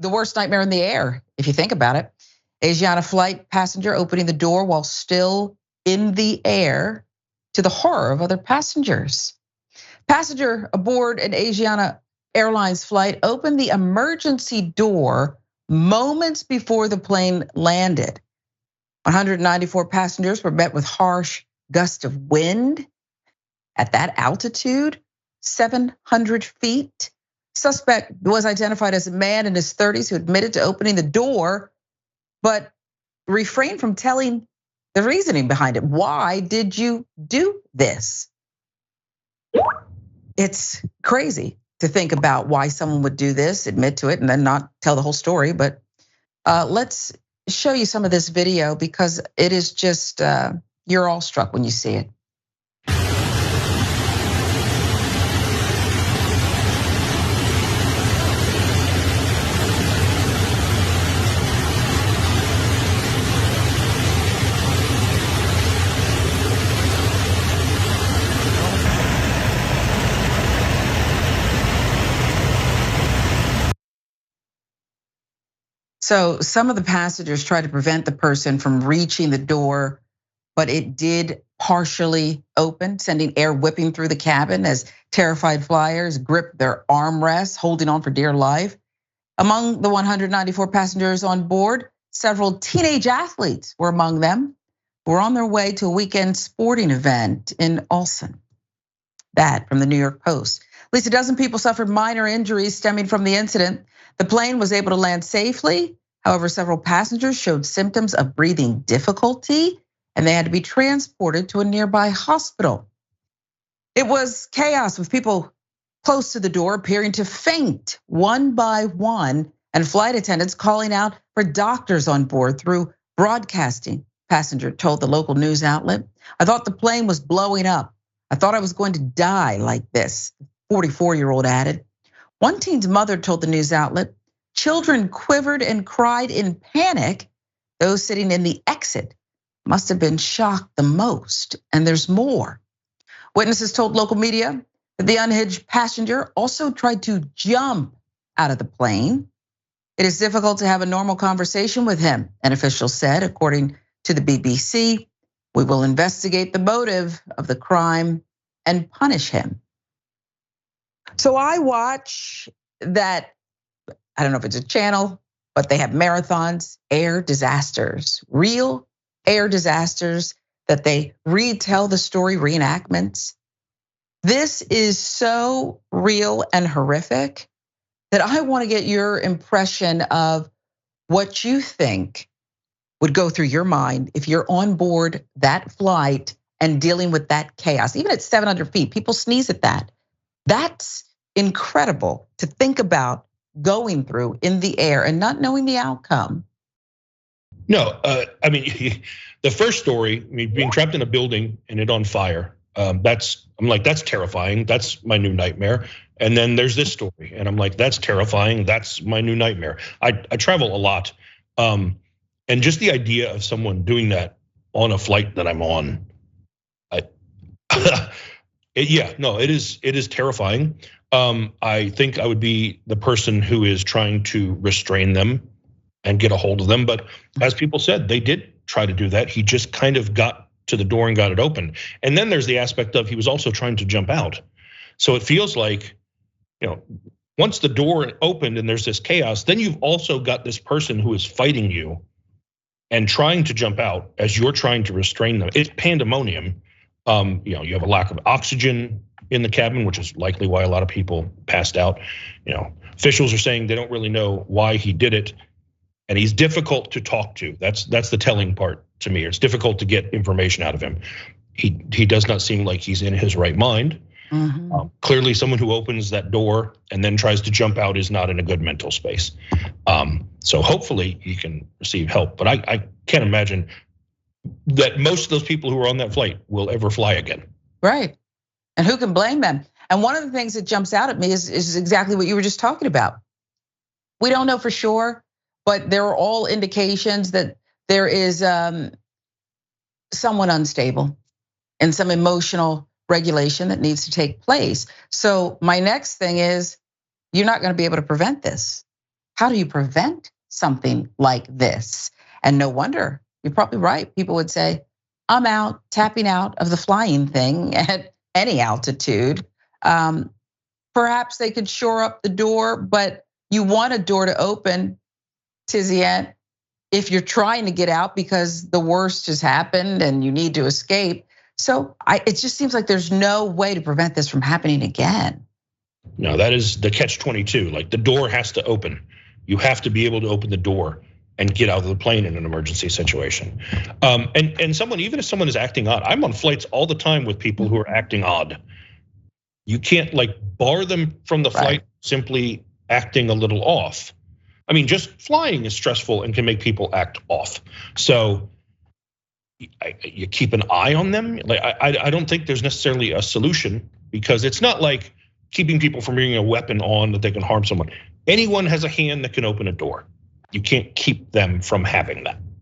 the worst nightmare in the air, if you think about it. Asiana flight passenger opening the door while still in the air, to the horror of other passengers. Passenger aboard an Asiana Airlines flight opened the emergency door moments before the plane landed. 194 passengers were met with harsh gusts of wind at that altitude, 700 feet. Suspect was identified as a man in his 30s who admitted to opening the door, but refrained from telling the reasoning behind it. Why did you do this? It's crazy to think about why someone would do this, admit to it, and then not tell the whole story. But let's show you some of this video because it is just, you're all struck when you see it. So some of the passengers tried to prevent the person from reaching the door, but it did partially open, sending air whipping through the cabin as terrified flyers gripped their armrests, holding on for dear life. Among the 194 passengers on board, several teenage athletes were among them, who were on their way to a weekend sporting event in Ulsan. That from the New York Post. At least a dozen people suffered minor injuries stemming from the incident. The plane was able to land safely. However, several passengers showed symptoms of breathing difficulty and they had to be transported to a nearby hospital. It was chaos with people close to the door appearing to faint one by one and flight attendants calling out for doctors on board through broadcasting. Passenger told the local news outlet, "I thought the plane was blowing up. I thought I was going to die like this," 44-year-old added. One teen's mother told the news outlet, "Children quivered and cried in panic. Those sitting in the exit must have been shocked the most, and there's more." Witnesses told local media that the unhinged passenger also tried to jump out of the plane. "It is difficult to have a normal conversation with him," an official said, according to the BBC. "We will investigate the motive of the crime and punish him." So I watch that, I don't know if it's a channel, but they have marathons, air disasters, real air disasters that they retell the story, reenactments. This is so real and horrific that I want to get your impression of what you think would go through your mind if you're on board that flight and dealing with that chaos. Even at 700 feet, people sneeze at that. That's incredible to think about going through in the air and not knowing the outcome. No, I mean, the first story, being trapped in a building and it on fire, I'm like, that's terrifying. That's my new nightmare. And then there's this story, and I'm like, that's terrifying. That's my new nightmare. I travel a lot, and just the idea of someone doing that on a flight that I'm on, yeah, no, it is terrifying. I think I would be the person who is trying to restrain them and get a hold of them. But as people said, they did try to do that. He just kind of got to the door and got it open. And then there's the aspect of he was also trying to jump out. So it feels like, once the door opened and there's this chaos, then you've also got this person who is fighting you and trying to jump out as you're trying to restrain them. It's pandemonium. You have a lack of oxygen in the cabin, which is likely why a lot of people passed out. Officials are saying they don't really know why he did it, and he's difficult to talk to. That's the telling part to me. It's difficult to get information out of him. He does not seem like he's in his right mind. Mm-hmm. Clearly, someone who opens that door and then tries to jump out is not in a good mental space. So hopefully he can receive help. But I can't imagine that most of those people who are on that flight will ever fly again. Right. And who can blame them? And one of the things that jumps out at me is exactly what you were just talking about. We don't know for sure, but there are all indications that there is someone unstable and some emotional regulation that needs to take place. So my next thing is, you're not going to be able to prevent this. how do you prevent something like this? And no wonder, you're probably right. People would say, I'm out, tapping out of the flying thing at any altitude. Perhaps they could shore up the door, but you want a door to open, Tizzyent, if you're trying to get out because the worst has happened and you need to escape. So it just seems like there's no way to prevent this from happening again. No, that is the catch-22. Like the door has to open. You have to be able to open the door and get out of the plane in an emergency situation. And someone, even if someone is acting odd, I'm on flights all the time with people who are acting odd. You can't like bar them from the flight simply acting a little off. I mean, just flying is stressful and can make people act off. So you keep an eye on them. Like I don't think there's necessarily a solution, because it's not like keeping people from bringing a weapon on that they can harm someone. Anyone has a hand that can open a door. You can't keep them from having that.